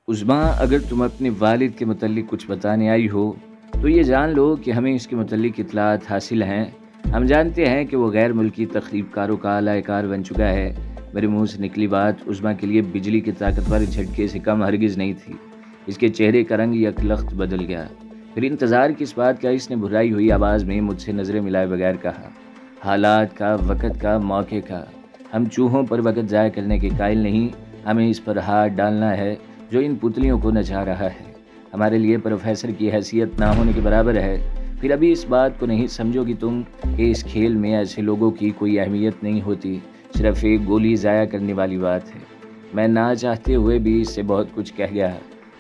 عظمیٰ، اگر تم اپنے والد کے متعلق کچھ بتانے آئی ہو تو یہ جان لو کہ ہمیں اس کے متعلق اطلاعات حاصل ہیں۔ ہم جانتے ہیں کہ وہ غیر ملکی تخریب کاروں کا اعلی کار بن چکا ہے۔ میرے منہ سے نکلی بات عظمیٰ کے لیے بجلی کے طاقتور جھٹکے سے کم ہرگز نہیں تھی۔ اس کے چہرے کا رنگ یک لخت بدل گیا۔ پھر انتظار کس بات کا، اس نے بھرائی ہوئی آواز میں مجھ سے نظریں ملائے بغیر کہا، حالات کا، وقت کا، موقع کا۔ ہم چوہوں پر وقت ضائع کرنے کے قائل نہیں، ہمیں اس پر ہاتھ ڈالنا ہے جو ان پتلیوں کو نچا رہا ہے۔ ہمارے لیے پروفیسر کی حیثیت نہ ہونے کے برابر ہے۔ پھر ابھی اس بات کو نہیں سمجھو گی تم کہ اس کھیل میں ایسے لوگوں کی کوئی اہمیت نہیں ہوتی، صرف ایک گولی ضائع کرنے والی بات ہے۔ میں نہ چاہتے ہوئے بھی اس سے بہت کچھ کہہ گیا۔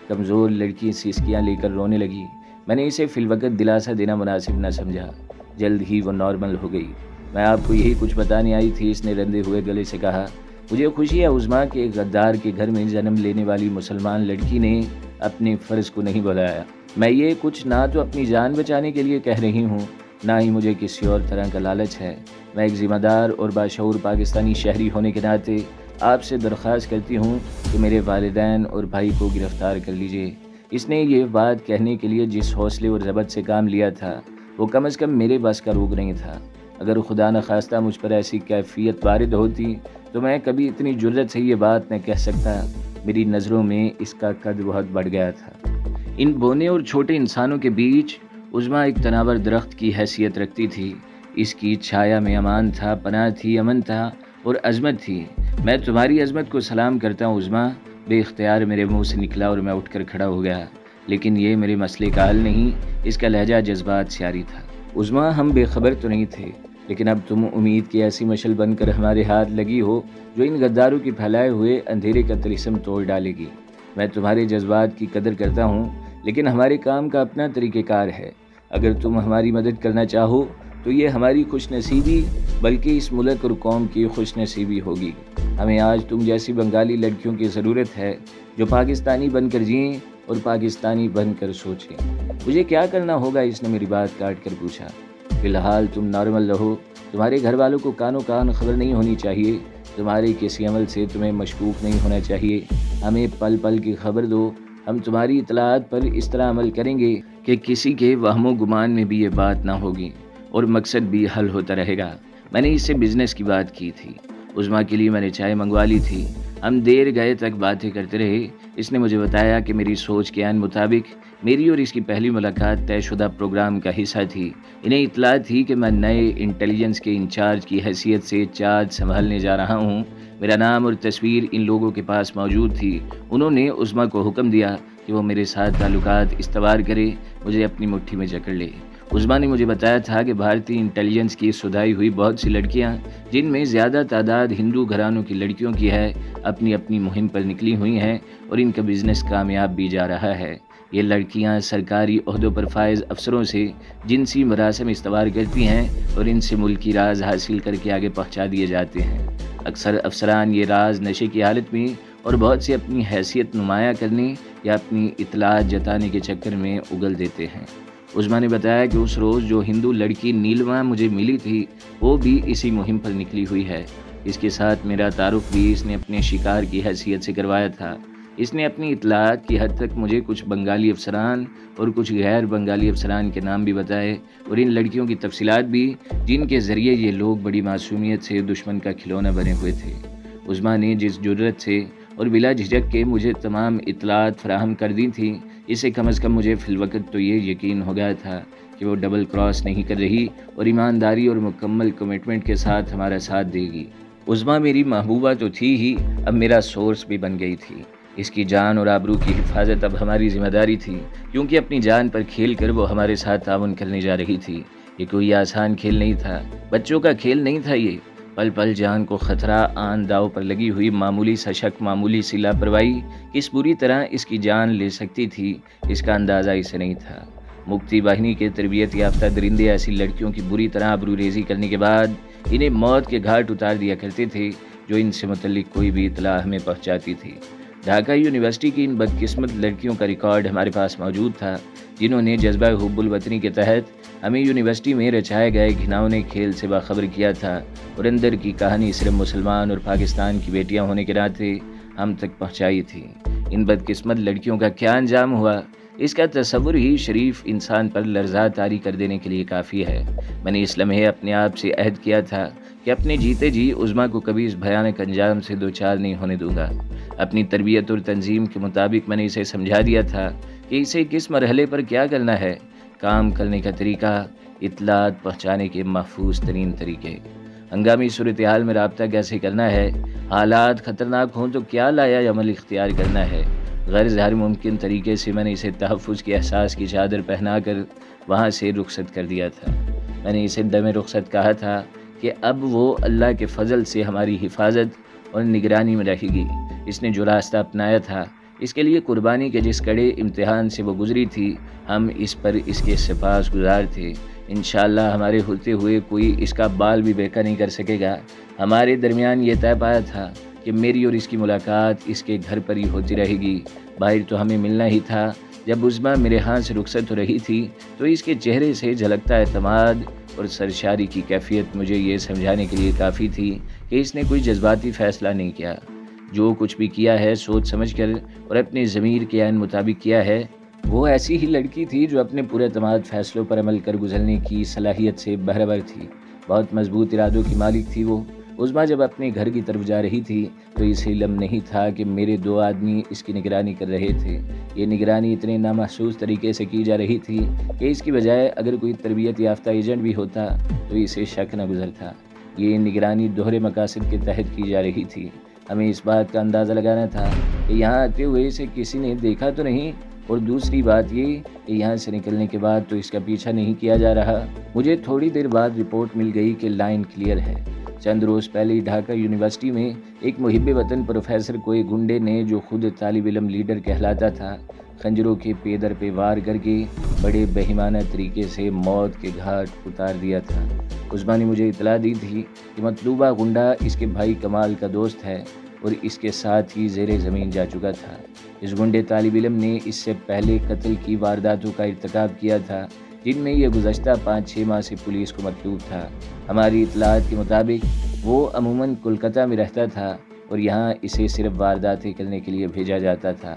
کمزور لڑکی سسکیاں لے کر رونے لگی۔ میں نے اسے فی الوقت دلاسا دینا مناسب نہ سمجھا۔ جلد ہی وہ نارمل ہو گئی۔ میں آپ کو یہی کچھ بتانے آئی تھی، اس نے رندے ہوئے گلے سے کہا۔ مجھے خوشی ہے عظمیٰ کہ ایک غدار کے گھر میں جنم لینے والی مسلمان لڑکی نے اپنے فرض کو نہیں بھلایا۔ میں یہ کچھ نہ تو اپنی جان بچانے کے لیے کہہ رہی ہوں، نہ ہی مجھے کسی اور طرح کا لالچ ہے۔ میں ایک ذمہ دار اور باشعور پاکستانی شہری ہونے کے ناطے آپ سے درخواست کرتی ہوں کہ میرے والدین اور بھائی کو گرفتار کر لیجیے۔ اس نے یہ بات کہنے کے لیے جس حوصلے اور ضبط سے کام لیا تھا وہ کم از کم میرے بس کا روگ نہیں تھا۔ اگر خدا نخواستہ مجھ پر ایسی کیفیت وارد ہوتی تو میں کبھی اتنی جرأت سے یہ بات نہ کہہ سکتا۔ میری نظروں میں اس کا قد بہت بڑھ گیا تھا۔ ان بونے اور چھوٹے انسانوں کے بیچ عظمیٰ ایک تناور درخت کی حیثیت رکھتی تھی۔ اس کی چھایا میں امان تھا، پناہ تھی، امن تھا اور عظمت تھی۔ میں تمہاری عظمت کو سلام کرتا ہوں عظمیٰ، بے اختیار میرے منہ سے نکلا اور میں اٹھ کر کھڑا ہو گیا۔ لیکن یہ میرے مسئلے کا حل نہیں، اس کا لہجہ جذبات سے عاری تھا۔ عظمیٰ، ہم بے خبر تو نہیں تھے، لیکن اب تم امید کی ایسی مشعل بن کر ہمارے ہاتھ لگی ہو جو ان غداروں کی پھیلائے ہوئے اندھیرے کا طلسم توڑ ڈالے گی۔ میں تمہارے جذبات کی قدر کرتا ہوں، لیکن ہمارے کام کا اپنا طریقہ کار ہے۔ اگر تم ہماری مدد کرنا چاہو تو یہ ہماری خوش نصیبی بلکہ اس ملک اور قوم کی خوش نصیبی ہوگی۔ ہمیں آج تم جیسی بنگالی لڑکیوں کی ضرورت ہے جو پاکستانی بن کر جئیں اور پاکستانی بن کر سوچیں۔ مجھے کیا کرنا ہوگا، اس نے میری بات کاٹ کر پوچھا۔ فی الحال تم نارمل رہو، تمہارے گھر والوں کو کانوں کان خبر نہیں ہونی چاہیے، تمہارے کسی عمل سے تمہیں مشکوک نہیں ہونا چاہیے۔ ہمیں پل پل کی خبر دو، ہم تمہاری اطلاعات پر اس طرح عمل کریں گے کہ کسی کے وہم و گمان میں بھی یہ بات نہ ہوگی اور مقصد بھی حل ہوتا رہے گا۔ میں نے اس سے بزنس کی بات کی تھی۔ عظمیٰ کے لیے میں نے چائے منگوا لی تھی۔ ہم دیر گئے تک باتیں کرتے رہے۔ اس نے مجھے بتایا کہ میری سوچ کے عین مطابق میری اور اس کی پہلی ملاقات طے شدہ پروگرام کا حصہ تھی۔ انہیں اطلاع تھی کہ میں نئے انٹیلیجنس کے انچارج کی حیثیت سے چارج سنبھالنے جا رہا ہوں۔ میرا نام اور تصویر ان لوگوں کے پاس موجود تھی۔ انہوں نے عظمیٰ کو حکم دیا کہ وہ میرے ساتھ تعلقات استوار کرے، مجھے اپنی مٹھی میں جکڑ لے۔ عظمیٰ نے مجھے بتایا تھا کہ بھارتی انٹیلیجنس کی سدھائی ہوئی بہت سی لڑکیاں، جن میں زیادہ تعداد ہندو گھرانوں کی لڑکیوں کی ہے، اپنی اپنی مہم پر نکلی ہوئی ہیں اور ان کا بزنس کامیاب بھی جا رہا ہے۔ یہ لڑکیاں سرکاری عہدوں پر فائز افسروں سے جنسی مراسم استوار کرتی ہیں اور ان سے ملکی راز حاصل کر کے آگے پہنچا دیے جاتے ہیں۔ اکثر افسران یہ راز نشے کی حالت میں اور بہت سے اپنی حیثیت نمایاں کرنے یا اپنی اطلاعات جتانے کے چکر میں اگل دیتے ہیں۔ عظمیٰ نے بتایا کہ اس روز جو ہندو لڑکی نیلما مجھے ملی تھی وہ بھی اسی مہم پر نکلی ہوئی ہے۔ اس کے ساتھ میرا تعارف بھی اس نے اپنے شکار کی حیثیت سے کروایا تھا۔ اس نے اپنی اطلاعات کی حد تک مجھے کچھ بنگالی افسران اور کچھ غیر بنگالی افسران کے نام بھی بتائے اور ان لڑکیوں کی تفصیلات بھی، جن کے ذریعے یہ لوگ بڑی معصومیت سے دشمن کا کھلونا بنے ہوئے تھے۔ عظمیٰ نے جس جرأت سے اور بلا جھجک کے مجھے تمام اطلاعات فراہم کر دی تھی، اس سے کم از کم مجھے فی الوقت تو یہ یقین ہو گیا تھا کہ وہ ڈبل کراس نہیں کر رہی اور ایمانداری اور مکمل کمٹمنٹ کے ساتھ ہمارا ساتھ دے گی۔ عظمیٰ میری محبوبہ تو تھی ہی، اب میرا سورس بھی بن گئی تھی۔ اس کی جان اور آبرو کی حفاظت اب ہماری ذمہ داری تھی، کیونکہ اپنی جان پر کھیل کر وہ ہمارے ساتھ تعاون کرنے جا رہی تھی۔ یہ کوئی آسان کھیل نہیں تھا، بچوں کا کھیل نہیں تھا یہ۔ پل پل جان کو خطرہ، آن داؤ پر لگی ہوئی معمولی سا شک، معمولی سی لاپرواہی کس بری طرح اس کی جان لے سکتی تھی، اس کا اندازہ اسے نہیں تھا۔ مکتی باہنی کے تربیت یافتہ درندے ایسی لڑکیوں کی بری طرح آبرو ریزی کرنے کے بعد انہیں موت کے گھاٹ اتار دیا کرتے تھے جو ان سے متعلق کوئی بھی اطلاع ہمیں پہنچاتی تھی۔ ڈھاکہ یونیورسٹی کی ان بدقسمت لڑکیوں کا ریکارڈ ہمارے پاس موجود تھا، جنہوں نے جذبہ حب الوطنی کے تحت ہمیں یونیورسٹی میں رچائے گئے گھناؤنے کھیل سے باخبر کیا تھا اور اندر کی کہانی صرف مسلمان اور پاکستان کی بیٹیاں ہونے کے ناطے ہم تک پہنچائی تھی۔ ان بدقسمت لڑکیوں کا کیا انجام ہوا، اس کا تصور ہی شریف انسان پر لرزہ طاری کر دینے کے لیے کافی ہے۔ میں نے اس لمحے اپنے آپ سے عہد کیا تھا کہ اپنے جیتے جی عظمیٰ کو کبھی اس بھیانک انجام سے دوچار نہیں ہونے دوں گا۔ اپنی تربیت اور تنظیم کے مطابق میں نے اسے سمجھا دیا تھا کہ اسے کس مرحلے پر کیا کرنا ہے، کام کرنے کا طریقہ، اطلاعات پہنچانے کے محفوظ ترین طریقے، ہنگامی صورتحال میں رابطہ کیسے کرنا ہے، حالات خطرناک ہوں تو کیا لایا عمل اختیار کرنا ہے۔ غیر ظاہر ممکن طریقے سے میں نے اسے تحفظ کے احساس کی چادر پہنا کر وہاں سے رخصت کر دیا تھا۔ میں نے اسے دم رخصت کہا تھا کہ اب وہ اللہ کے فضل سے ہماری حفاظت اور نگرانی میں رہے گی۔ اس نے جو راستہ اپنایا تھا، اس کے لیے قربانی کے جس کڑے امتحان سے وہ گزری تھی، ہم اس پر اس کے سپاس گزار تھے۔ انشاءاللہ ہمارے ہوتے ہوئے کوئی اس کا بال بھی بیکا نہیں کر سکے گا۔ ہمارے درمیان یہ طے پایا تھا کہ میری اور اس کی ملاقات اس کے گھر پر ہی ہوتی رہے گی۔ باہر تو ہمیں ملنا ہی تھا۔ جب عظمیٰ میرے ہاتھ سے رخصت ہو رہی تھی تو اس کے چہرے سے جھلکتا اعتماد اور سرشاری کی کیفیت مجھے یہ سمجھانے کے لیے کافی تھی کہ اس نے کوئی جذباتی فیصلہ نہیں کیا۔ جو کچھ بھی کیا ہے سوچ سمجھ کر اور اپنے ضمیر کے عین مطابق کیا ہے۔ وہ ایسی ہی لڑکی تھی جو اپنے پورے اعتماد فیصلوں پر عمل کر گزرنے کی صلاحیت سے بہرور تھی۔ بہت مضبوط ارادوں کی مالک تھی وہ۔ عظمیٰ جب اپنے گھر کی طرف جا رہی تھی تو اسے علم نہیں تھا کہ میرے 2 آدمی اس کی نگرانی کر رہے تھے۔ یہ نگرانی اتنے نامحسوس طریقے سے کی جا رہی تھی کہ اس کی بجائے اگر کوئی تربیت یافتہ ایجنٹ بھی ہوتا تو اسے شک نہ گزرتا۔ یہ نگرانی دوہرے مقاصد کے تحت کی جا رہی تھی۔ ہمیں اس بات کا اندازہ لگانا تھا کہ یہاں آتے ہوئے اسے کسی نے دیکھا تو نہیں، اور دوسری بات یہ کہ یہاں سے نکلنے کے بعد تو اس کا پیچھا نہیں کیا جا رہا۔ مجھے تھوڑی دیر بعد رپورٹ مل گئی کہ لائن کلیئر ہے۔ چند روز پہلے ڈھاکہ یونیورسٹی میں ایک محب وطن پروفیسر کو ایک گنڈے نے، جو خود طالب علم لیڈر کہلاتا تھا، خنجروں کے پے در پہ وار کر کے بڑے بہیمانہ طریقے سے موت کے گھاٹ اتار دیا تھا۔ عظمیٰ نے مجھے اطلاع دی تھی کہ مطلوبہ گنڈا اس کے بھائی کمال کا دوست ہے اور اس کے ساتھ ہی زیر زمین جا چکا تھا۔ اس گنڈے طالب علم نے اس سے پہلے قتل کی وارداتوں کا ارتکاب کیا تھا جن میں یہ گزشتہ 5-6 ماہ سے پولیس کو مطلوب تھا۔ ہماری اطلاعات کے مطابق وہ عموماً کولکتہ میں رہتا تھا اور یہاں اسے صرف وارداتیں کرنے کے لیے بھیجا جاتا تھا۔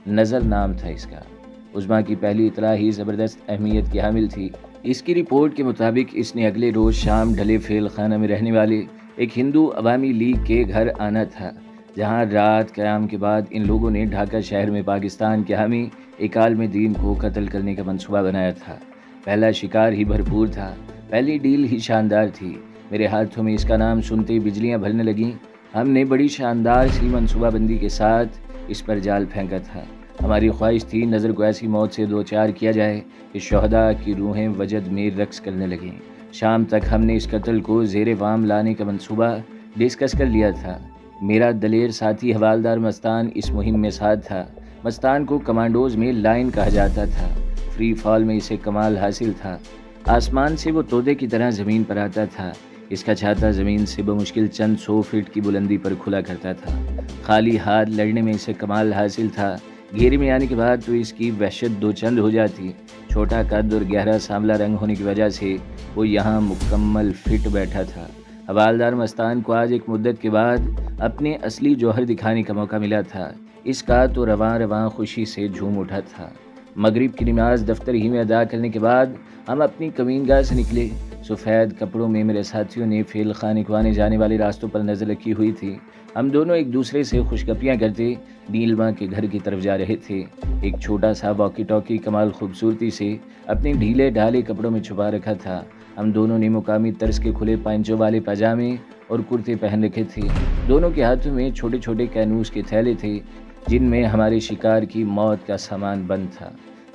نظر نام تھا اس کا۔ عظمیٰ کی پہلی اطلاع ہی زبردست اہمیت کی حامل تھی۔ اس کی رپورٹ کے مطابق اس نے اگلے روز شام ڈھلے فیل خانہ میں رہنے والے ایک ہندو عوامی لیگ کے گھر آنا تھا، جہاں رات قیام کے بعد ان لوگوں نے ڈھاکہ شہر میں پاکستان کے حامی ایک عالم دین کو قتل کرنے کا منصوبہ بنایا تھا۔ پہلا شکار ہی بھرپور تھا، پہلی ڈیل ہی شاندار تھی۔ میرے ہاتھوں میں اس کا نام سنتے ہی بجلیاں بھرنے لگیں۔ ہم نے بڑی شاندار سی منصوبہ بندی کے ساتھ اس پر جال پھینکا تھا۔ ہماری خواہش تھی نظر کو ایسی موت سے دوچار کیا جائے کہ شہداء کی روحیں وجد میں رقص کرنے لگیں۔ شام تک ہم نے اس قتل کو زیر وام لانے کا منصوبہ ڈسکس کر لیا تھا۔ میرا دلیر ساتھی حوالدار مستان اس مہم میں ساتھ تھا۔ مستان کو کمانڈوز میں لائن کہا جاتا تھا۔ فری فال میں اسے کمال حاصل تھا۔ آسمان سے وہ تودے کی طرح زمین پر آتا تھا۔ اس کا چھاتا زمین سے بمشکل چند 100 فٹ کی بلندی پر کھلا کرتا تھا۔ خالی ہاتھ لڑنے میں اسے کمال حاصل تھا۔ گھیرے میں آنے کے بعد تو اس کی وحشت دو چند ہو جاتی۔ چھوٹا قد اور گہرا سانولا رنگ ہونے کی وجہ سے وہ یہاں مکمل فٹ بیٹھا تھا۔ حوالدار مستان کو آج ایک مدت کے بعد اپنے اصلی جوہر دکھانے کا موقع ملا تھا۔ اس کا تو رواں رواں خوشی سے جھوم اٹھا تھا۔ مغرب کی نماز دفتر ہی میں ادا کرنے کے بعد ہم اپنی کمین گاہ سے نکلے۔ سفید کپڑوں میں میرے ساتھیوں نے فیل خانے کو آنے جانے والے راستوں پر نظر رکھی ہوئی تھی۔ ہم دونوں ایک دوسرے سے خوشگپیاں کرتے نیلما کے گھر کی طرف جا رہے تھے۔ ایک چھوٹا سا واکی ٹاکی کمال خوبصورتی سے اپنے ڈھیلے ڈھالے کپڑوں میں چھپا رکھا تھا۔ ہم دونوں نے مقامی طرز کے کھلے پائنچوں والے پاجامے اور کرتے پہن رکھے تھے۔ دونوں کے ہاتھوں میں چھوٹے چھوٹے کینوس کے تھیلے تھے جن میں ہمارے شکار کی موت کا سامان بند تھا۔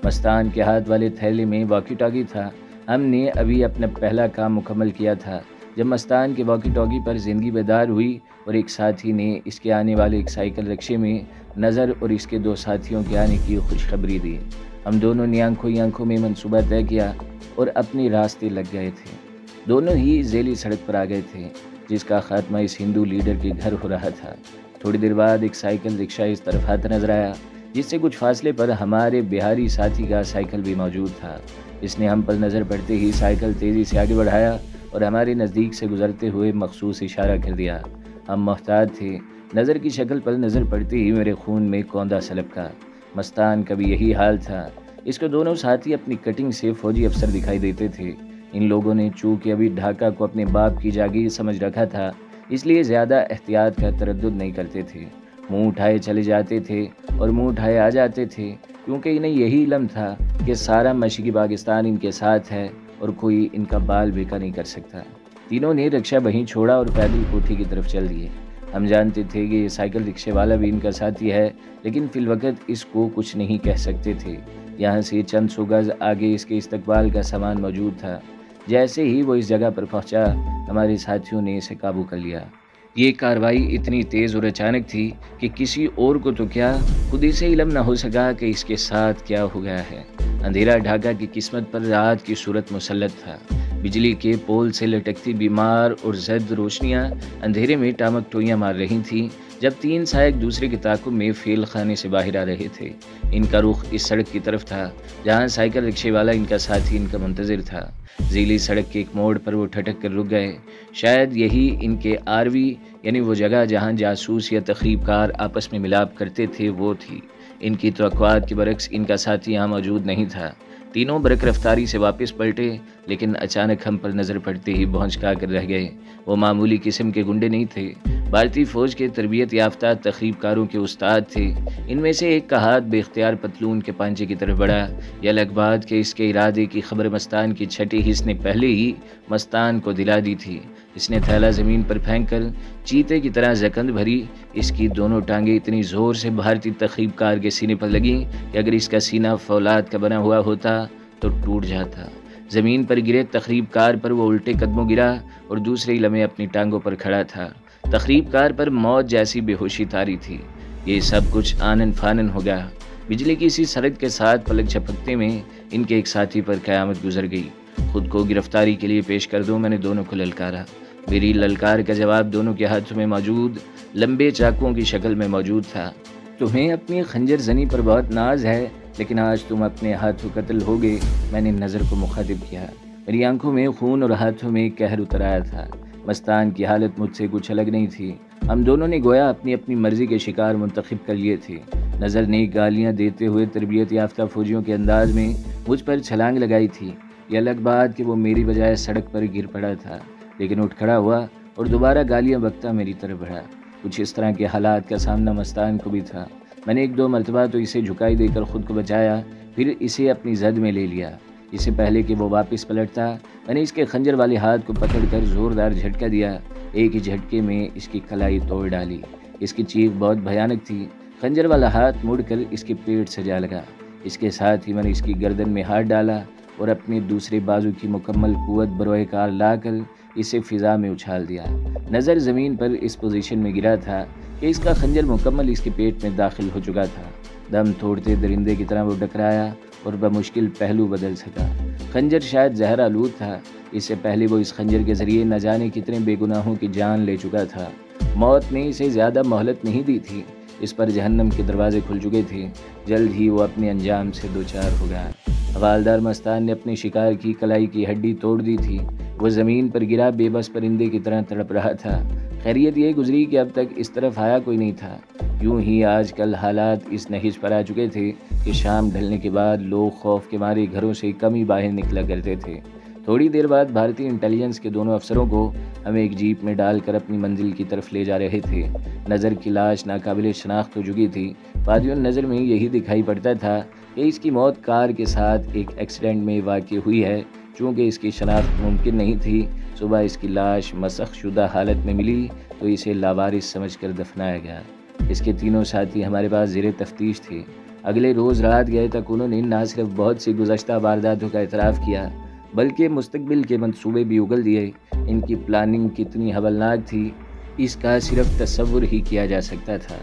مستان کے ہاتھ والے تھیلے میں واکی ٹاکی تھا۔ ہم نے ابھی اپنا پہلا کام مکمل کیا تھا جب مستان کے واکی ٹاکی پر زندگی بیدار ہوئی اور ایک ساتھی نے اس کے آنے والے ایک سائیکل رکشے میں نظر اور اس کے 2 ساتھیوں کے آنے کی خوشخبری دی۔ ہم دونوں نے آنکھوں ہی آنکھوں میں منصوبہ طے کیا اور اپنے راستے لگ گئے تھے۔ دونوں ہی ذیلی سڑک پر آ گئے تھے جس کا خاتمہ اس ہندو لیڈر کے گھر ہو رہا تھا۔ تھوڑی دیر بعد ایک سائیکل رکشہ اس طرف آتا نظر آیا جس سے کچھ فاصلے پر ہمارے بہاری ساتھی کا سائیکل بھی موجود تھا۔ اس نے ہم پر نظر پڑتے ہی سائیکل تیزی سے آگے بڑھایا اور ہمارے نزدیک سے گزرتے ہوئے مخصوص اشارہ کر دیا۔ ہم محتاط تھے، نظر کی شکل پر نظر پڑتی ہی میرے خون میں کوندا سلبکا۔ مستان کا بھی یہی حال تھا۔ اس کو دونوں ساتھی اپنی کٹنگ سے فوجی افسر دکھائی دیتے تھے۔ ان لوگوں نے چونکہ ابھی ڈھاکہ کو اپنے باپ کی جاگیر سمجھ رکھا تھا، اس لیے زیادہ احتیاط کا تردد نہیں کرتے تھے۔ منہ اٹھائے چلے جاتے تھے اور منہ اٹھائے آ جاتے تھے، کیونکہ انہیں یہی علم تھا کہ سارا مشرقی پاکستان ان کے ساتھ ہے اور کوئی ان کا بال بیکا نہیں کر سکتا۔ تینوں نے رکشہ وہیں چھوڑا اور پیدل کوٹھی کی طرف چل دیے۔ ہم جانتے تھے کہ یہ سائیکل رکشے والا بھی ان کا ساتھی ہے، لیکن فی الوقت اس کو کچھ نہیں کہہ سکتے تھے۔ یہاں سے چند سو گز آگے اس کے استقبال کا سامان موجود تھا۔ جیسے ہی وہ اس جگہ پر پہنچا، ہمارے ساتھیوں نے اسے قابو کر لیا۔ یہ کارروائی اتنی تیز اور اچانک تھی کہ کسی اور کو تو کیا، خود اسے علم نہ ہو سکا کہ اس کے ساتھ کیا ہو گیا ہے۔ اندھیرا ڈھاکہ کی قسمت پر رات کی صورت مسلط تھا۔ بجلی کے پول سے لٹکتی بیمار اور زرد روشنیاں اندھیرے میں ٹامک ٹوئیاں مار رہی تھیں، جب تین سائے ایک دوسرے کے تعاقب میں فیل خانے سے باہر آ رہے تھے۔ ان کا رخ اس سڑک کی طرف تھا جہاں سائیکل رکشے والا ان کا ساتھی ان کا منتظر تھا۔ ذیلی سڑک کے ایک موڑ پر وہ ٹھٹک کر رک گئے۔ شاید یہی ان کے آروی، یعنی وہ جگہ جہاں جاسوس یا تخریب کار آپس میں ملاپ کرتے تھے، وہ تھی۔ ان کی توقعات کے برعکس ان کا ساتھی یہاں موجود نہیں تھا۔ تینوں برق رفتاری سے واپس پلٹے، لیکن اچانک ہم پر نظر پڑتے ہی بھونچکا کر رہ گئے۔ وہ معمولی قسم کے گنڈے نہیں تھے، بھارتی فوج کے تربیت یافتہ تخریب کاروں کے استاد تھے۔ ان میں سے ایک کا ہاتھ بے اختیار پتلون کے پانچے کی طرف بڑھا۔ یہ الگ بات کہ اس کے ارادے کی خبر مستان کی چھٹی حص نے پہلے ہی مستان کو دلا دی تھی۔ اس نے تھیلا زمین پر پھینک کر چیتے کی طرح زکند بھری۔ اس کی دونوں ٹانگیں اتنی زور سے بھارتی تخریب کار کے سینے پر لگیں کہ اگر اس کا سینہ فولاد کا بنا ہوا ہوتا تو ٹوٹ جاتا۔ زمین پر گرے تخریب کار پر وہ الٹے قدموں گرا اور دوسرے ہی لمحے اپنی ٹانگوں پر کھڑا تھا۔ تخریب کار پر موت جیسی بے ہوشی تاری تھی۔ یہ سب کچھ آنن فانن ہو گیا۔ بجلی کی اسی سرک کے ساتھ پلک جھپکتے میں ان کے ایک ساتھی پر قیامت گزر گئی۔ خود کو گرفتاری کے لیے پیش کر دو، میں نے دونوں کو للکارا۔ میری للکار کا جواب دونوں کے ہاتھوں میں موجود لمبے چاقوؤں کی شکل میں موجود تھا۔ تمہیں اپنی خنجر زنی پر بہت ناز ہے، لیکن آج تم اپنے ہاتھوں قتل ہوگے۔ میں نے نظر کو مخاطب کیا۔ میری آنکھوں میں خون اور ہاتھوں میں قہر اتر آیا تھا۔ مستان کی حالت مجھ سے کچھ الگ نہیں تھی۔ ہم دونوں نے گویا اپنی اپنی مرضی کے شکار منتخب کر لیے تھے۔ نظر نے گالیاں دیتے ہوئے تربیت یافتہ فوجیوں کے انداز میں مجھ پر چھلانگ لگائی تھی۔ یہ الگ بات کہ وہ میری بجائے سڑک پر گر پڑا تھا، لیکن اٹھ کھڑا ہوا اور دوبارہ گالیاں بکتا میری طرف بڑھا۔ کچھ اس طرح کے حالات کا سامنا مستان کو بھی تھا۔ میں نے ایک دو مرتبہ تو اسے جھکائی دے کر خود کو بچایا، پھر اسے اپنی زد میں لے لیا۔ اس سے پہلے کہ وہ واپس پلٹتا، میں نے اس کے خنجر والے ہاتھ کو پکڑ کر زوردار جھٹکا دیا۔ ایک ہی جھٹکے میں اس کی کلائی توڑ ڈالی۔ اس کی چیخ بہت بھیانک تھی۔ خنجر والا ہاتھ مڑ کر اس کے پیٹ سے جا لگا۔ اس کے ساتھ ہی میں نے اس کی گردن میں ہاتھ ڈالا اور اپنے دوسرے بازو کی مکمل قوت بروئے کار لا کر اسے فضا میں اچھال دیا۔ نظر زمین پر اس پوزیشن میں گرا تھا کہ اس کا خنجر مکمل اس کے پیٹ میں داخل ہو چکا تھا۔ دم توڑتے درندے کی طرح وہ ٹکرایا اور بمشکل پہلو بدل سکا۔ خنجر شاید زہر آلود تھا۔ اس سے پہلے وہ اس خنجر کے ذریعے نہ جانے کتنے بے گناہوں کی جان لے چکا تھا۔ موت نے اسے زیادہ مہلت نہیں دی تھی۔ اس پر جہنم کے دروازے کھل چکے تھے۔ جلد ہی وہ اپنے انجام سے دوچار ہو گیا۔ حوالدار مستان نے اپنے شکار کی کلائی کی ہڈی توڑ دی تھی۔ وہ زمین پر گرا بے بس پرندے کی طرح تڑپ رہا تھا۔ خیریت یہ گزری کہ اب تک اس طرف آیا کوئی نہیں تھا۔ یوں ہی آج کل حالات اس نہج پر آ چکے تھے کہ شام ڈھلنے کے بعد لوگ خوف کے مارے گھروں سے کم ہی باہر نکلا کرتے تھے۔ تھوڑی دیر بعد بھارتی انٹیلیجنس کے دونوں افسروں کو ہمیں ایک جیپ میں ڈال کر اپنی منزل کی طرف لے جا رہے تھے۔ نظر کی لاش ناقابل شناخت ہو چکی تھی۔ بادیوں نظر میں یہی دکھائی پڑتا تھا کہ اس کی موت کار کے ساتھ ایک ایکسیڈنٹ میں واقع ہوئی ہے۔ چونکہ اس کی شناخت ممکن نہیں تھی، صبح اس کی لاش مسخ شدہ حالت میں ملی تو اسے لاوارث سمجھ کر دفنایا گیا۔ اس کے تینوں ساتھی ہمارے پاس زیر تفتیش تھے۔ اگلے روز رات گئے تک انہوں نے نہ صرف بہت سی گزشتہ وارداتوں کا اعتراف کیا، بلکہ مستقبل کے منصوبے بھی اگل دیے۔ ان کی پلاننگ کتنی ہولناک تھی، اس کا صرف تصور ہی کیا جا سکتا تھا۔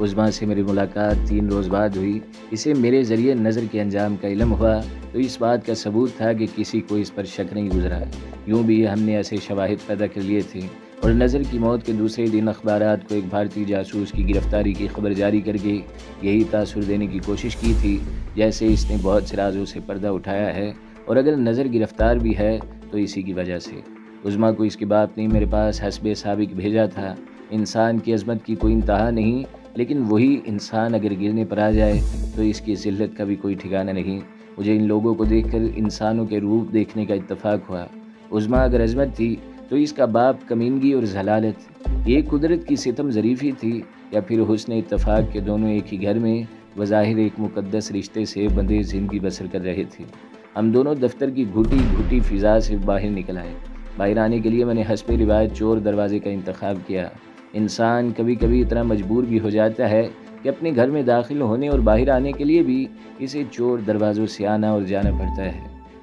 عظمیٰ سے میری ملاقات 3 روز بعد ہوئی۔ اسے میرے ذریعے نظر کے انجام کا علم ہوا تو اس بات کا ثبوت تھا کہ کسی کو اس پر شک نہیں گزرا۔ یوں بھی ہم نے ایسے شواہد پیدا کر لیے تھے اور نظر کی موت کے دوسرے دن اخبارات کو ایک بھارتی جاسوس کی گرفتاری کی خبر جاری کر کے یہی تاثر دینے کی کوشش کی تھی جیسے اس نے بہت سے رازوں سے پردہ اٹھایا ہے، اور اگر نظر گرفتار بھی ہے تو اسی کی وجہ سے۔ عظمیٰ کو اس کے باپ نے میرے پاس حسب سابق بھیجا تھا انسان کی عظمت کی کوئی انتہا نہیں، لیکن وہی انسان اگر گرنے پر آ جائے تو اس کی ذلت کا بھی کوئی ٹھکانہ نہیں۔ مجھے ان لوگوں کو دیکھ کر انسانوں کے روپ دیکھنے کا اتفاق ہوا۔ عظمیٰ اگر عظمت تھی تو اس کا باپ کمینگی اور ذلالت، یہ قدرت کی ستم ظریفی تھی یا پھر حسن اتفاق کے دونوں ایک ہی گھر میں بظاہر ایک مقدس رشتے سے بندھے زندگی بسر کر رہے تھے۔ ہم دونوں دفتر کی گھٹی گھٹی فضا سے باہر نکل آئے۔ باہر آنے کے لیے میں نے حسب روایت چور دروازے کا انتخاب کیا۔ انسان کبھی کبھی اتنا مجبور بھی ہو جاتا ہے کہ اپنے گھر میں داخل ہونے اور باہر آنے کے لیے بھی اسے چور دروازوں سے آنا اور جانا پڑتا ہے۔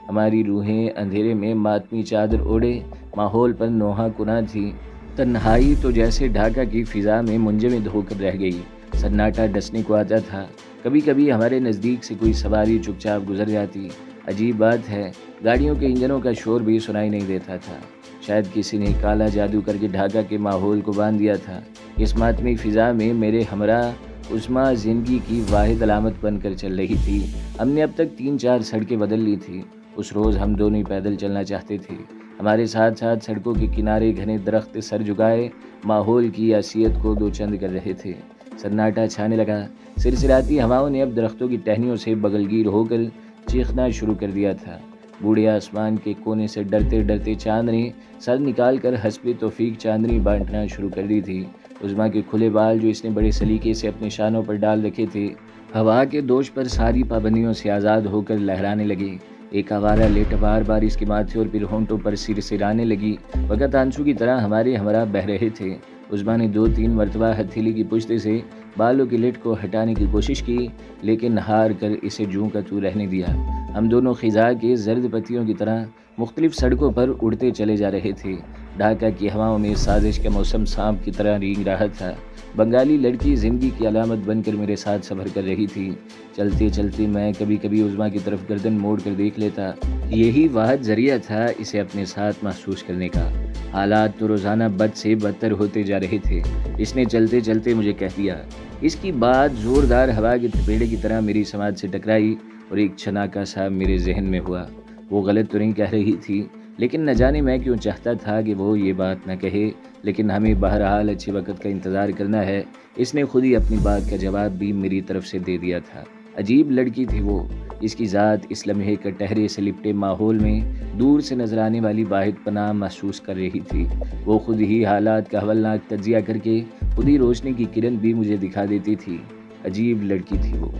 ہماری روحیں اندھیرے میں ماتمی چادر اوڑھے ماحول پر نوحہ کناں تھی۔ تنہائی تو جیسے ڈھاکہ کی فضا میں منجمد ہو کر رہ گئی۔ سناٹا ڈسنے کو آتا تھا۔ کبھی کبھی ہمارے نزدیک سے کوئی سواری چپ چاپ گزر جاتی۔ عجیب بات ہے، گاڑیوں کے انجنوں کا شور بھی سنائی نہیں دیتا تھا۔ شاید کسی نے کالا جادو کر کے ڈھاکہ کے ماحول کو باندھ دیا تھا۔ اس ماتمی فضا میں میرے ہمراہ عظمیٰ زندگی کی واحد علامت بن کر چل رہی تھی۔ ہم نے اب تک 3-4 سڑکیں بدل لی تھی۔ اس روز ہم دونوں ہی پیدل چلنا چاہتے تھے۔ ہمارے ساتھ ساتھ سڑکوں کے کنارے گھنے درخت سر جھکائے ماحول کی حیثیت کو دو چند کر رہے تھے۔ سناٹا چھانے لگا۔ سرسراتی ہواؤں نے اب درختوں کی ٹہنیوں سے بغلگیر ہو کر چیخنا شروع کر دیا تھا۔ بوڑھے آسمان کے کونے سے ڈرتے ڈرتے چاند نے سر نکال کر حسب توفیق چاندنی بانٹنا شروع کر دی تھی۔ عظمیٰ کے کھلے بال جو اس نے بڑے سلیقے سے اپنے شانوں پر ڈال رکھے تھے، ہوا کے دوش پر ساری پابندیوں سے آزاد ہو کر لہرانے لگے۔ ایک آوارہ لیٹ بار بار اس کے ماتھے اور پھر ہونٹوں پر سرسرانے لگی۔ وقت آنسو کی طرح ہمارے ہمراہ بہہ رہے تھے۔ عظمیٰ نے 2-3 مرتبہ ہتھیلی کی پشت سے بالوں کی لٹ کو ہٹانے کی کوشش کی، لیکن ہار کر اسے جوں کا توں رہنے دیا۔ ہم دونوں خزاں کے زرد پتیوں کی طرح مختلف سڑکوں پر اڑتے چلے جا رہے تھے۔ ڈھاکہ کی ہواؤں میں سازش کا موسم سانپ کی طرح رینگ رہا تھا۔ بنگالی لڑکی زندگی کی علامت بن کر میرے ساتھ سفر کر رہی تھی۔ چلتے چلتے میں کبھی کبھی عظمیٰ کی طرف گردن موڑ کر دیکھ لیتا۔ یہی واحد ذریعہ تھا اسے اپنے ساتھ محسوس کرنے کا۔ حالات تو روزانہ بد سے بدتر ہوتے جا رہے تھے۔ اس نے چلتے چلتے مجھے کہہ دیا۔ اس کی بات زوردار ہوا کے تھپیڑے کی طرح میری سماعت سے ٹکرائی اور ایک چھناکا سا میرے ذہن میں ہوا۔ وہ غلط تو نہیں کہہ رہی تھی، لیکن نہ جانے میں کیوں چاہتا تھا کہ وہ یہ بات نہ کہے، لیکن ہمیں بہرحال اچھے وقت کا انتظار کرنا ہے۔ اس نے خود ہی اپنی بات کا جواب بھی میری طرف سے دے دیا تھا۔ عجیب لڑکی تھی وہ۔ اس کی ذات اس لمحے کٹہرے سے لپٹے ماحول میں دور سے نظر آنے والی واحد پناہ محسوس کر رہی تھی۔ وہ خود ہی حالات کا ہولناک تجزیہ کر کے خود ہی روشنی کی کرن بھی مجھے دکھا دیتی تھی۔ عجیب لڑکی تھی وہ۔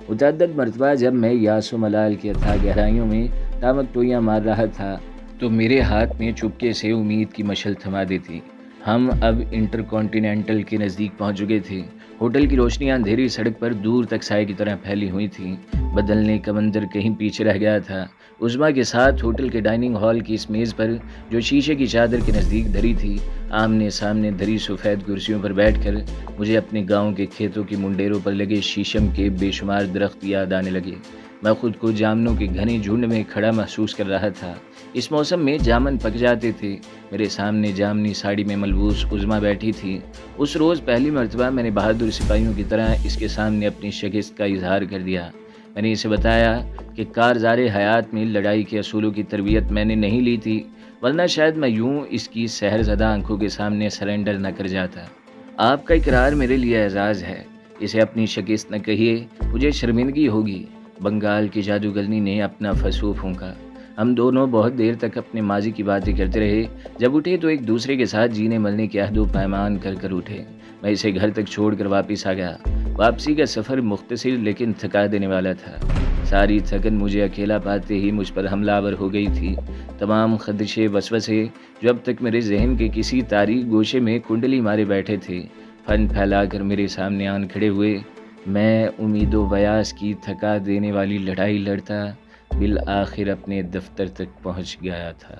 متعدد مرتبہ جب میں یاس و ملال کی اتھاہ گہرائیوں میں ٹامک ٹوئیاں مار رہا تھا تو میرے ہاتھ میں چپکے سے امید کی مشعل تھما دیتی۔ ہم اب انٹر کانٹیننٹل کے نزدیک پہنچ چکے تھے۔ ہوٹل کی روشنیاں اندھیری سڑک پر دور تک سائے کی طرح پھیلی ہوئی تھیں۔ بدلنے کا منظر کہیں پیچھے رہ گیا تھا۔ عظمیٰ کے ساتھ ہوٹل کے ڈائننگ ہال کی اس میز پر جو شیشے کی چادر کے نزدیک دھری تھی، آمنے سامنے دھری سفید کرسیوں پر بیٹھ کر مجھے اپنے گاؤں کے کھیتوں کی منڈیروں پر لگے شیشم کے بے شمار درخت یاد آنے لگے۔ میں خود کو جامنوں کے گھنے جھنڈ میں کھڑا محسوس کر رہا تھا۔ اس موسم میں جامن پک جاتے تھے۔ میرے سامنے جامنی ساڑی میں ملبوس عظمیٰ بیٹھی تھی۔ اس روز پہلی مرتبہ میں نے بہادر سپاہیوں کی طرح اس کے سامنے اپنی شکست کا اظہار کر دیا۔ میں نے اسے بتایا کہ کارزار حیات میں لڑائی کے اصولوں کی تربیت میں نے نہیں لی تھی، ورنہ شاید میں یوں اس کی سحر زدہ آنکھوں کے سامنے سرنڈر نہ کر جاتا۔ آپ کا اقرار میرے لیے اعزاز ہے۔ اسے اپنی شکست نہ کہیے، مجھے شرمندگی ہوگی۔ بنگال کی جادوگرنی نے اپنا فسو پھونکا۔ ہم دونوں بہت دیر تک اپنے ماضی کی باتیں کرتے رہے۔ جب اٹھے تو ایک دوسرے کے ساتھ جینے مرنے کے عہد و پیمان کر کر اٹھے۔ میں اسے گھر تک چھوڑ کر واپس آ گیا۔ واپسی کا سفر مختصر لیکن تھکا دینے والا تھا۔ ساری تھکن مجھے اکیلا پاتے ہی مجھ پر حملہ آور ہو گئی تھی۔ تمام خدشے وسوسے جو اب تک میرے ذہن کے کسی تاریک گوشے میں کنڈلی مارے بیٹھے تھے، پھن پھیلا کر میرے سامنے آن کھڑے ہوئے۔ میں امید و ویاس کی تھکا دینے والی لڑائی لڑتا بالآخر اپنے دفتر تک پہنچ گیا تھا۔